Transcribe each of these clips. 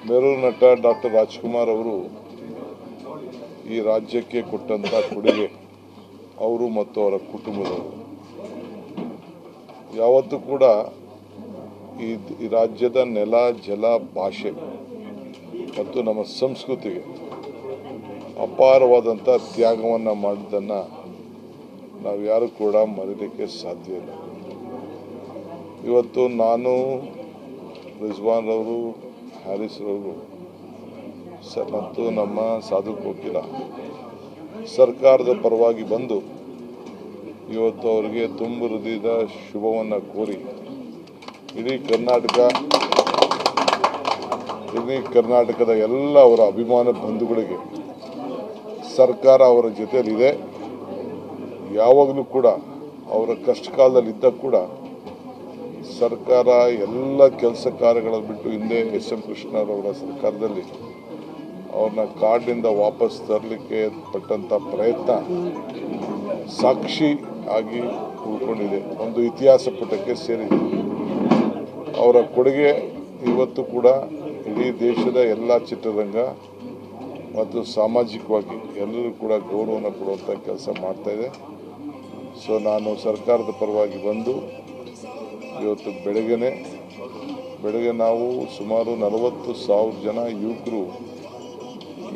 ಮೇರು ನಟ ಡಾಕ್ಟರ್ ರಾಜ್ಕುಮಾರ್ ಅವರು ಈ ರಾಜ್ಯಕ್ಕೆ ಕೊಟ್ಟಂತ ಕೊಡುಗೆ ಅವರು ಮತ್ತು ಅವರ ಕುಟುಂಬದವರು ಯಾವತ್ತೂ ಕೂಡ ಈ ರಾಜ್ಯದ ನೆಲ ಜಲ ಭಾಷೆ ಮತ್ತು ನಮ್ಮ ಸಂಸ್ಕೃತಿಗೆ ಅಪಾರವಾದಂಥ ತ್ಯಾಗವನ್ನು ಮಾಡಿದ್ದನ್ನು ನಾವು ಯಾರು ಕೂಡ ಮರೀಲಿಕ್ಕೆ ಸಾಧ್ಯ ಇಲ್ಲ. ಇವತ್ತು ನಾನು ರಿಜ್ವಾನ್ ಅವರು, ಹ್ಯಾರಿಸ್ ಅವರು ಮತ್ತು ನಮ್ಮ ಸಾಧು ಕೋಕಿಲ ಸರ್ಕಾರದ ಪರವಾಗಿ ಬಂದು ಇವತ್ತು ಅವರಿಗೆ ತುಂಬ ಹೃದಯದ ಶುಭವನ್ನು ಕೋರಿ ಇಡೀ ಕರ್ನಾಟಕದ ಎಲ್ಲ ಅವರ ಅಭಿಮಾನ ಬಂಧುಗಳಿಗೆ ಸರ್ಕಾರ ಅವರ ಜೊತೆಯಲ್ಲಿದೆ. ಯಾವಾಗಲೂ ಕೂಡ ಅವರ ಕಷ್ಟ ಕಾಲದಲ್ಲಿದ್ದ ಕೂಡ ಸರ್ಕಾರ ಎಲ್ಲ ಕೆಲಸ ಕಾರ್ಯಗಳನ್ನು ಬಿಟ್ಟು ಹಿಂದೆ ಎಸ್.ಎಂ. ಕೃಷ್ಣರವರ ಸರ್ಕಾರದಲ್ಲಿ ಅವ್ರನ್ನ ಕಾಡಿನಿಂದ ವಾಪಸ್ ತರಲಿಕ್ಕೆ ಪಟ್ಟಂಥ ಪ್ರಯತ್ನ ಸಾಕ್ಷಿ ಆಗಿ ಉಳ್ಕೊಂಡಿದೆ, ಒಂದು ಇತಿಹಾಸ ಪುಟಕ್ಕೆ ಸೇರಿದೆ. ಅವರ ಕೊಡುಗೆ ಇವತ್ತು ಕೂಡ ಇಡೀ ದೇಶದ ಎಲ್ಲ ಚಿತ್ರರಂಗ ಮತ್ತು ಸಾಮಾಜಿಕವಾಗಿ ಎಲ್ಲರೂ ಕೂಡ ಗೌರವವನ್ನು ಕೊಡುವಂಥ ಕೆಲಸ ಮಾಡ್ತಾಯಿದೆ. ಸೊ ನಾನು ಸರ್ಕಾರದ ಪರವಾಗಿ ಬಂದು ಇವತ್ತು ಬೆಳಗ್ಗೆ ನಾವು ಸುಮಾರು 40,000 ಜನ ಯುವಕರು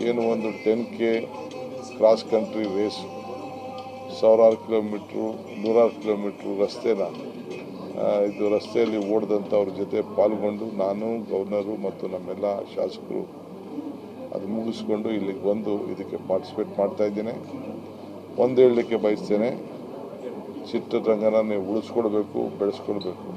ಏನು ಒಂದು 10K cross country race 1000 kilometre 100 kilometre ರಸ್ತೆಯಲ್ಲಿ ಓಡಿದಂಥವ್ರ ಜೊತೆ ಪಾಲ್ಗೊಂಡು ನಾನು ಗವರ್ನರು ಮತ್ತು ನಮ್ಮೆಲ್ಲ ಶಾಸಕರು ಅದು ಮುಗಿಸ್ಕೊಂಡು ಇಲ್ಲಿಗೆ ಬಂದು ಇದಕ್ಕೆ ಪಾರ್ಟಿಸಿಪೇಟ್ ಮಾಡ್ತಾಯಿದ್ದೇನೆ. ಒಂದು ಹೇಳಲಿಕ್ಕೆ ಬಯಸ್ತೇನೆ, ಚಿತ್ರರಂಗನ ನೀವು ಉಳಿಸ್ಕೊಳ್ಬೇಕು, ಬೆಳೆಸ್ಕೊಳ್ಬೇಕು.